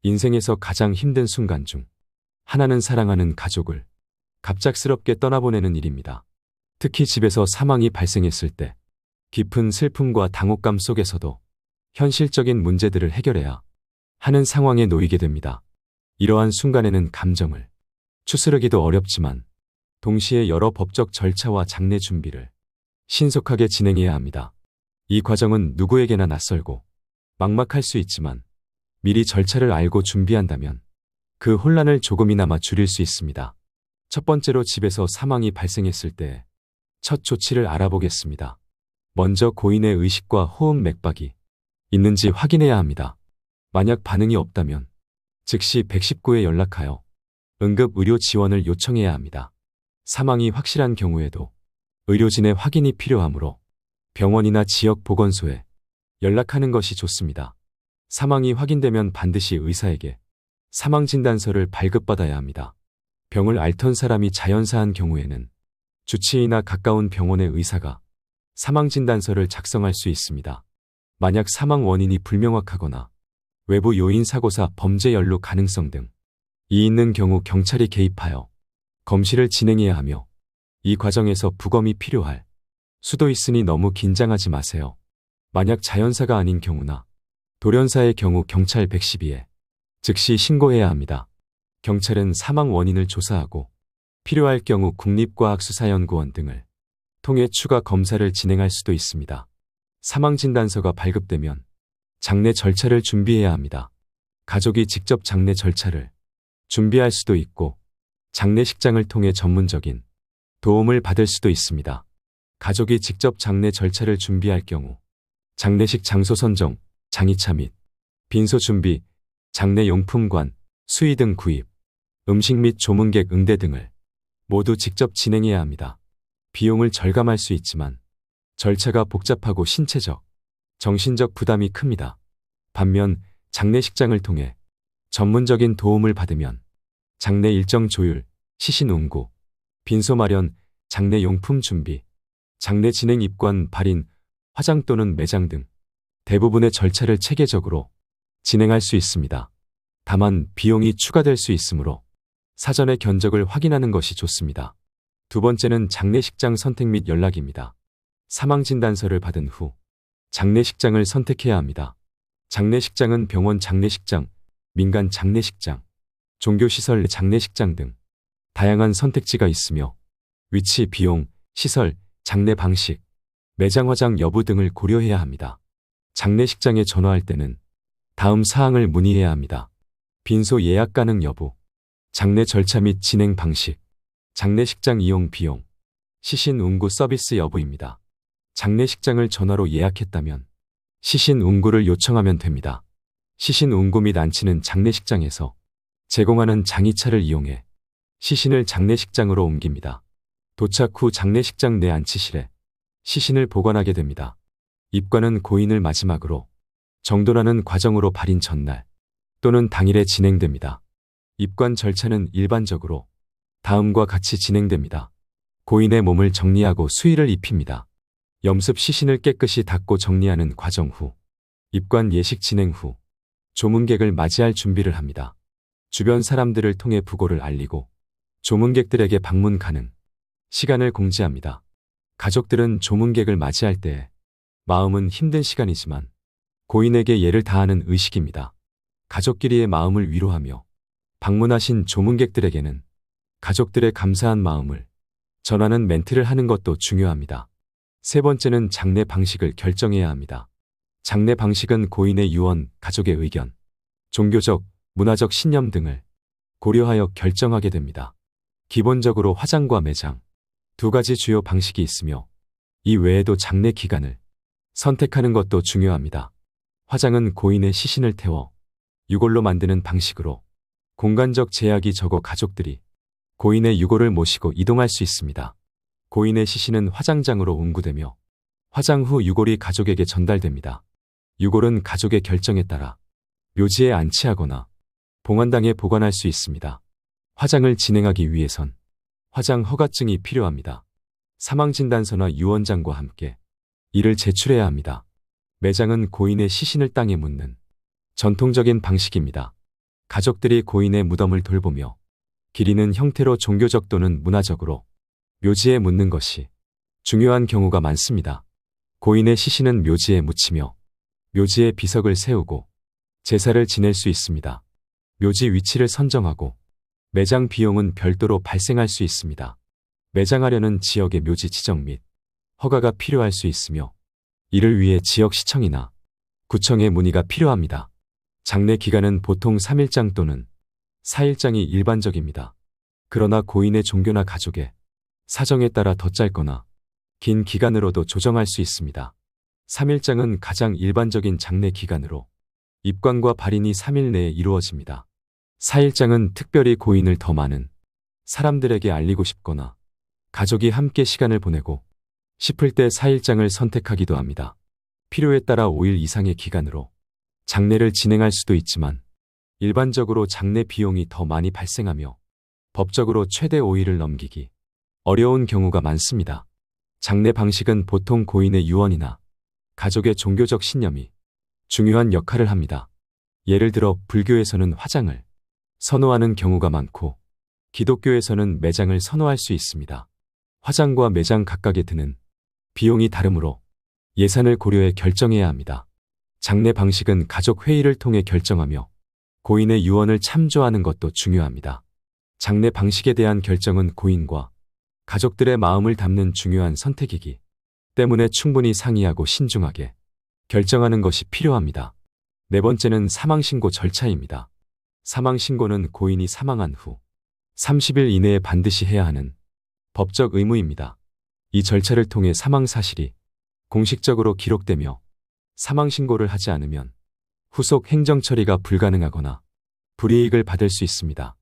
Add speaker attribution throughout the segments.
Speaker 1: 인생에서 가장 힘든 순간 중 하나는 사랑하는 가족을 갑작스럽게 떠나보내는 일입니다. 특히 집에서 사망이 발생했을 때 깊은 슬픔과 당혹감 속에서도 현실적인 문제들을 해결해야 하는 상황에 놓이게 됩니다. 이러한 순간에는 감정을 추스르기도 어렵지만 동시에 여러 법적 절차와 장례 준비를 신속하게 진행해야 합니다. 이 과정은 누구에게나 낯설고 막막할 수 있지만 미리 절차를 알고 준비한다면 그 혼란을 조금이나마 줄일 수 있습니다. 첫 번째로 집에서 사망이 발생했을 때 첫 조치를 알아보겠습니다. 먼저 고인의 의식과 호흡 맥박이 있는지 확인해야 합니다. 만약 반응이 없다면 즉시 119에 연락하여 응급 의료 지원을 요청해야 합니다. 사망이 확실한 경우에도 의료진의 확인이 필요하므로 병원이나 지역 보건소에 연락하는 것이 좋습니다. 사망이 확인되면 반드시 의사에게 사망진단서를 발급받아야 합니다. 병을 앓던 사람이 자연사한 경우에는 주치의나 가까운 병원의 의사가 사망진단서를 작성할 수 있습니다. 만약 사망 원인이 불명확하거나 외부 요인 사고사 범죄 연루 가능성 등 이 있는 경우 경찰이 개입하여 검시를 진행해야 하며 이 과정에서 부검이 필요할 수도 있으니 너무 긴장하지 마세요. 만약 자연사가 아닌 경우나 돌연사의 경우 경찰 112에 즉시 신고해야 합니다. 경찰은 사망 원인을 조사하고 필요할 경우 국립과학수사연구원 등을 통해 추가 검사를 진행할 수도 있습니다. 사망진단서가 발급되면 장례 절차를 준비해야 합니다. 가족이 직접 장례 절차를 준비할 수도 있고 장례식장을 통해 전문적인 도움을 받을 수도 있습니다. 가족이 직접 장례 절차를 준비할 경우 장례식 장소 선정, 장의차 및 빈소 준비, 장례 용품관, 수의 등 구입, 음식 및 조문객 응대 등을 모두 직접 진행해야 합니다. 비용을 절감할 수 있지만 절차가 복잡하고 신체적, 정신적 부담이 큽니다. 반면 장례식장을 통해 전문적인 도움을 받으면 장례 일정 조율, 시신 운구, 빈소 마련, 장례 용품 준비, 장례 진행 입관, 발인, 화장 또는 매장 등 대부분의 절차를 체계적으로 진행할 수 있습니다. 다만 비용이 추가될 수 있으므로 사전에 견적을 확인하는 것이 좋습니다. 두 번째는 장례식장 선택 및 연락입니다. 사망진단서를 받은 후 장례식장을 선택해야 합니다. 장례식장은 병원 장례식장, 민간 장례식장, 종교시설 장례식장 등 다양한 선택지가 있으며 위치, 비용, 시설, 장례 방식, 매장 화장 여부 등을 고려해야 합니다. 장례식장에 전화할 때는 다음 사항을 문의해야 합니다. 빈소 예약 가능 여부, 장례 절차 및 진행 방식, 장례식장 이용 비용, 시신 운구 서비스 여부입니다. 장례식장을 전화로 예약했다면 시신 운구를 요청하면 됩니다. 시신 운구 및 안치는 장례식장에서 제공하는 장의차를 이용해 시신을 장례식장으로 옮깁니다. 도착 후 장례식장 내 안치실에 시신을 보관하게 됩니다. 입관은 고인을 마지막으로 정돈하는 과정으로 발인 전날 또는 당일에 진행됩니다. 입관 절차는 일반적으로 다음과 같이 진행됩니다. 고인의 몸을 정리하고 수의를 입힙니다. 염습 시신을 깨끗이 닦고 정리하는 과정 후 입관 예식 진행 후 조문객을 맞이할 준비를 합니다. 주변 사람들을 통해 부고를 알리고 조문객들에게 방문 가능 시간을 공지합니다. 가족들은 조문객을 맞이할 때에 마음은 힘든 시간이지만 고인에게 예를 다하는 의식입니다. 가족끼리의 마음을 위로하며 방문하신 조문객들에게는 가족들의 감사한 마음을 전하는 멘트를 하는 것도 중요합니다. 세 번째는 장례 방식을 결정해야 합니다. 장례 방식은 고인의 유언, 가족의 의견, 종교적, 문화적 신념 등을 고려하여 결정하게 됩니다. 기본적으로 화장과 매장 두 가지 주요 방식이 있으며 이 외에도 장례 기간을 선택하는 것도 중요합니다. 화장은 고인의 시신을 태워 유골로 만드는 방식으로 공간적 제약이 적어 가족들이 고인의 유골을 모시고 이동할 수 있습니다. 고인의 시신은 화장장으로 운구되며 화장 후 유골이 가족에게 전달됩니다. 유골은 가족의 결정에 따라 묘지에 안치하거나 봉안당에 보관할 수 있습니다. 화장을 진행하기 위해선 화장 허가증이 필요합니다. 사망진단서나 유언장과 함께 이를 제출해야 합니다. 매장은 고인의 시신을 땅에 묻는 전통적인 방식입니다. 가족들이 고인의 무덤을 돌보며 기리는 형태로 종교적 또는 문화적으로 묘지에 묻는 것이 중요한 경우가 많습니다. 고인의 시신은 묘지에 묻히며 묘지에 비석을 세우고 제사를 지낼 수 있습니다. 묘지 위치를 선정하고 매장 비용은 별도로 발생할 수 있습니다. 매장하려는 지역의 묘지 지정 및 허가가 필요할 수 있으며 이를 위해 지역시청이나 구청의 문의가 필요합니다. 장례 기간은 보통 3일장 또는 4일장이 일반적입니다. 그러나 고인의 종교나 가족의 사정에 따라 더 짧거나 긴 기간으로도 조정할 수 있습니다. 3일장은 가장 일반적인 장례 기간으로 입관과 발인이 3일 내에 이루어집니다. 4일장은 특별히 고인을 더 많은 사람들에게 알리고 싶거나 가족이 함께 시간을 보내고 싶을 때 4일장을 선택하기도 합니다. 필요에 따라 5일 이상의 기간으로 장례를 진행할 수도 있지만 일반적으로 장례 비용이 더 많이 발생하며 법적으로 최대 5일을 넘기기 어려운 경우가 많습니다. 장례 방식은 보통 고인의 유언이나 가족의 종교적 신념이 중요한 역할을 합니다. 예를 들어 불교에서는 화장을 선호하는 경우가 많고 기독교에서는 매장을 선호할 수 있습니다. 화장과 매장 각각에 드는 비용이 다르므로 예산을 고려해 결정해야 합니다. 장례 방식은 가족 회의를 통해 결정하며 고인의 유언을 참조하는 것도 중요합니다. 장례 방식에 대한 결정은 고인과 가족들의 마음을 담는 중요한 선택이기 때문에 충분히 상의하고 신중하게 결정하는 것이 필요합니다. 네 번째는 사망신고 절차입니다. 사망신고는 고인이 사망한 후 30일 이내에 반드시 해야 하는 법적 의무입니다. 이 절차를 통해 사망 사실이 공식적으로 기록되며 사망신고를 하지 않으면 후속 행정처리가 불가능하거나 불이익을 받을 수 있습니다.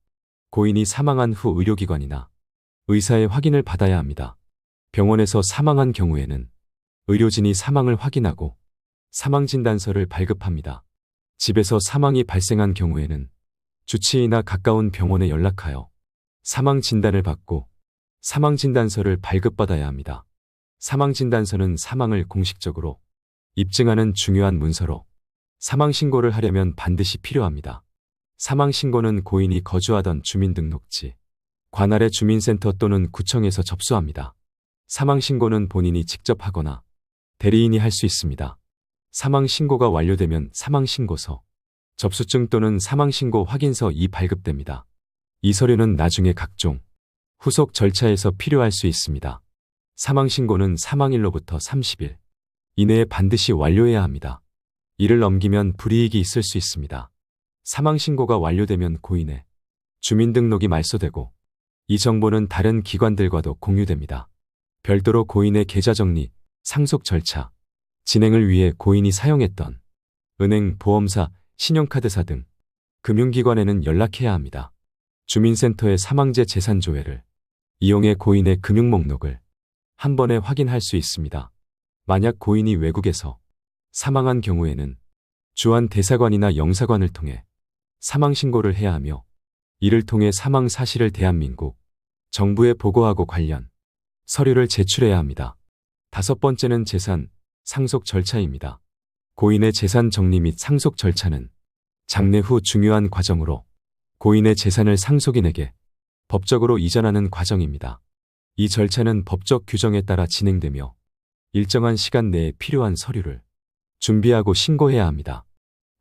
Speaker 1: 고인이 사망한 후 의료기관이나 의사의 확인을 받아야 합니다. 병원에서 사망한 경우에는 의료진이 사망을 확인하고 사망진단서를 발급합니다. 집에서 사망이 발생한 경우에는 주치의나 가까운 병원에 연락하여 사망진단을 받고 사망진단서를 발급받아야 합니다. 사망진단서는 사망을 공식적으로 입증하는 중요한 문서로 사망신고를 하려면 반드시 필요합니다. 사망신고는 고인이 거주하던 주민등록지, 관할의 주민센터 또는 구청에서 접수합니다. 사망신고는 본인이 직접 하거나 대리인이 할 수 있습니다. 사망신고가 완료되면 사망신고서, 접수증 또는 사망신고 확인서 발급됩니다. 이 서류는 나중에 각종 후속 절차에서 필요할 수 있습니다. 사망신고는 사망일로부터 30일 이내에 반드시 완료해야 합니다. 이를 넘기면 불이익이 있을 수 있습니다. 사망신고가 완료되면 고인의 주민등록이 말소되고 이 정보는 다른 기관들과도 공유됩니다. 별도로 고인의 계좌 정리, 상속 절차, 진행을 위해 고인이 사용했던 은행, 보험사, 신용카드사 등 금융기관에는 연락해야 합니다. 주민센터의 사망재 재산 조회를 이용해 고인의 금융 목록을 한 번에 확인할 수 있습니다. 만약 고인이 외국에서 사망한 경우에는 주한 대사관이나 영사관을 통해 사망신고를 해야 하며 이를 통해 사망 사실을 대한민국 정부에 보고하고 관련 서류를 제출해야 합니다. 다섯 번째는 재산, 상속 절차입니다. 고인의 재산 정리 및 상속 절차는 장례 후 중요한 과정으로 고인의 재산을 상속인에게 법적으로 이전하는 과정입니다. 이 절차는 법적 규정에 따라 진행되며 일정한 시간 내에 필요한 서류를 준비하고 신고해야 합니다.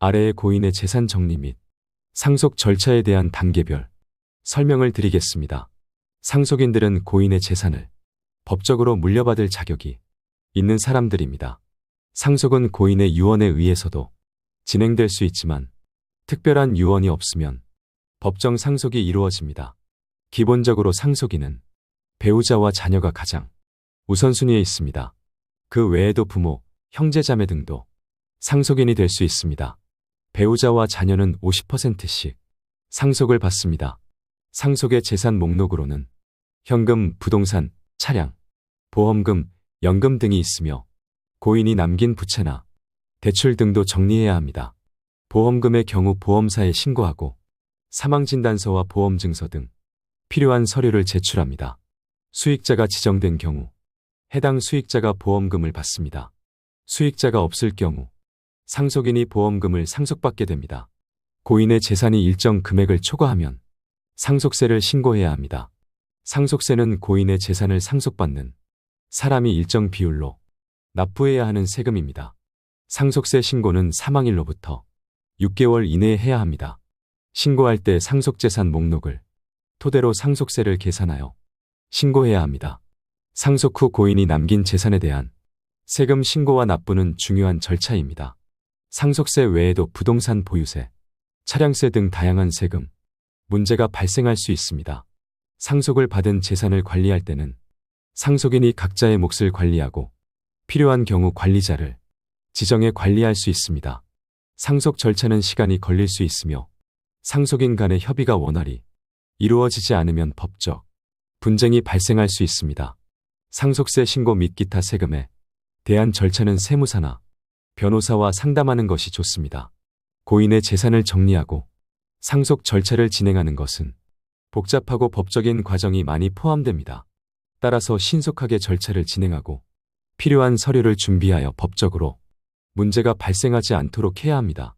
Speaker 1: 아래의 고인의 재산 정리 및 상속 절차에 대한 단계별 설명을 드리겠습니다. 상속인들은 고인의 재산을 법적으로 물려받을 자격이 있는 사람들입니다. 상속은 고인의 유언에 의해서도 진행될 수 있지만 특별한 유언이 없으면 법정 상속이 이루어집니다. 기본적으로 상속인은 배우자와 자녀가 가장 우선순위에 있습니다. 그 외에도 부모, 형제자매 등도 상속인이 될 수 있습니다. 배우자와 자녀는 50%씩 상속을 받습니다. 상속의 재산 목록으로는 현금, 부동산, 차량, 보험금, 연금 등이 있으며 고인이 남긴 부채나 대출 등도 정리해야 합니다. 보험금의 경우 보험사에 신고하고 사망진단서와 보험증서 등 필요한 서류를 제출합니다. 수익자가 지정된 경우 해당 수익자가 보험금을 받습니다. 수익자가 없을 경우 상속인이 보험금을 상속받게 됩니다. 고인의 재산이 일정 금액을 초과하면 상속세를 신고해야 합니다. 상속세는 고인의 재산을 상속받는 사람이 일정 비율로 납부해야 하는 세금입니다. 상속세 신고는 사망일로부터 6개월 이내에 해야 합니다. 신고할 때 상속재산 목록을 토대로 상속세를 계산하여 신고해야 합니다. 상속 후 고인이 남긴 재산에 대한 세금 신고와 납부는 중요한 절차입니다. 상속세 외에도 부동산 보유세, 차량세 등 다양한 세금, 문제가 발생할 수 있습니다. 상속을 받은 재산을 관리할 때는 상속인이 각자의 몫을 관리하고 필요한 경우 관리자를 지정해 관리할 수 있습니다. 상속 절차는 시간이 걸릴 수 있으며 상속인 간의 협의가 원활히 이루어지지 않으면 법적 분쟁이 발생할 수 있습니다. 상속세 신고 및 기타 세금에 대한 절차는 세무사나 변호사와 상담하는 것이 좋습니다. 고인의 재산을 정리하고 상속 절차를 진행하는 것은 복잡하고 법적인 과정이 많이 포함됩니다. 따라서 신속하게 절차를 진행하고 필요한 서류를 준비하여 법적으로 문제가 발생하지 않도록 해야 합니다.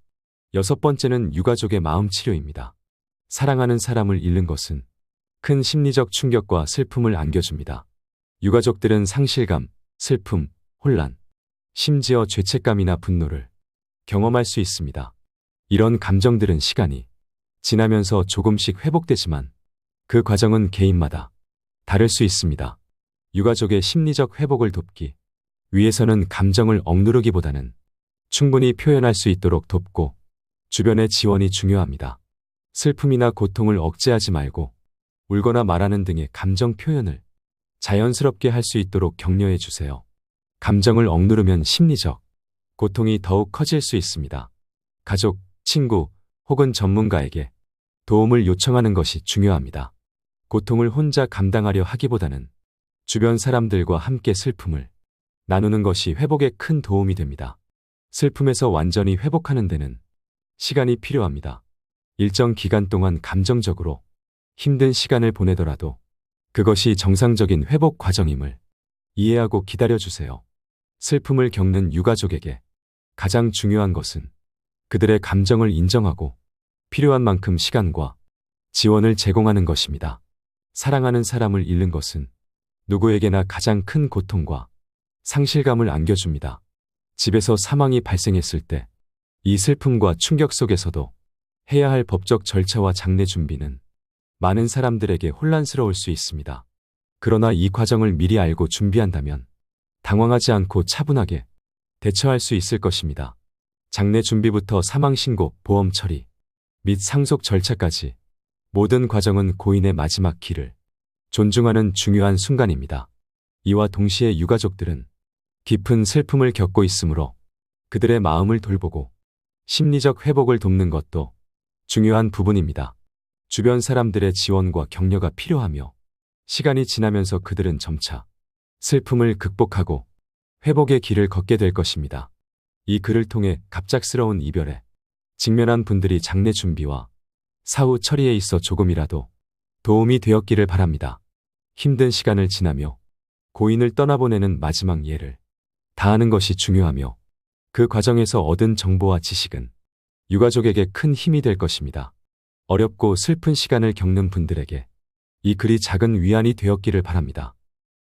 Speaker 1: 6번째는 유가족의 마음 치료입니다. 사랑하는 사람을 잃는 것은 큰 심리적 충격과 슬픔을 안겨줍니다. 유가족들은 상실감, 슬픔, 혼란, 심지어 죄책감이나 분노를 경험할 수 있습니다. 이런 감정들은 시간이 지나면서 조금씩 회복되지만 그 과정은 개인마다 다를 수 있습니다. 유가족의 심리적 회복을 돕기 위해서는 감정을 억누르기보다는 충분히 표현할 수 있도록 돕고 주변의 지원이 중요합니다. 슬픔이나 고통을 억제하지 말고 울거나 말하는 등의 감정 표현을 자연스럽게 할 수 있도록 격려해 주세요. 감정을 억누르면 심리적 고통이 더욱 커질 수 있습니다. 가족, 친구 혹은 전문가에게 도움을 요청하는 것이 중요합니다. 고통을 혼자 감당하려 하기보다는 주변 사람들과 함께 슬픔을 나누는 것이 회복에 큰 도움이 됩니다. 슬픔에서 완전히 회복하는 데는 시간이 필요합니다. 일정 기간 동안 감정적으로 힘든 시간을 보내더라도 그것이 정상적인 회복 과정임을 이해하고 기다려주세요. 슬픔을 겪는 유가족에게 가장 중요한 것은 그들의 감정을 인정하고 필요한 만큼 시간과 지원을 제공하는 것입니다. 사랑하는 사람을 잃는 것은 누구에게나 가장 큰 고통과 상실감을 안겨줍니다. 집에서 사망이 발생했을 때 이 슬픔과 충격 속에서도 해야 할 법적 절차와 장례 준비는 많은 사람들에게 혼란스러울 수 있습니다. 그러나 이 과정을 미리 알고 준비한다면 당황하지 않고 차분하게 대처할 수 있을 것입니다. 장례 준비부터 사망 신고, 보험 처리 및 상속 절차까지 모든 과정은 고인의 마지막 길을 존중하는 중요한 순간입니다. 이와 동시에 유가족들은 깊은 슬픔을 겪고 있으므로 그들의 마음을 돌보고 심리적 회복을 돕는 것도 중요한 부분입니다. 주변 사람들의 지원과 격려가 필요하며 시간이 지나면서 그들은 점차 슬픔을 극복하고 회복의 길을 걷게 될 것입니다. 이 글을 통해 갑작스러운 이별에 직면한 분들이 장례 준비와 사후 처리에 있어 조금이라도 도움이 되었기를 바랍니다. 힘든 시간을 지나며 고인을 떠나보내는 마지막 예를 다하는 것이 중요하며 그 과정에서 얻은 정보와 지식은 유가족에게 큰 힘이 될 것입니다. 어렵고 슬픈 시간을 겪는 분들에게 이 글이 작은 위안이 되었기를 바랍니다.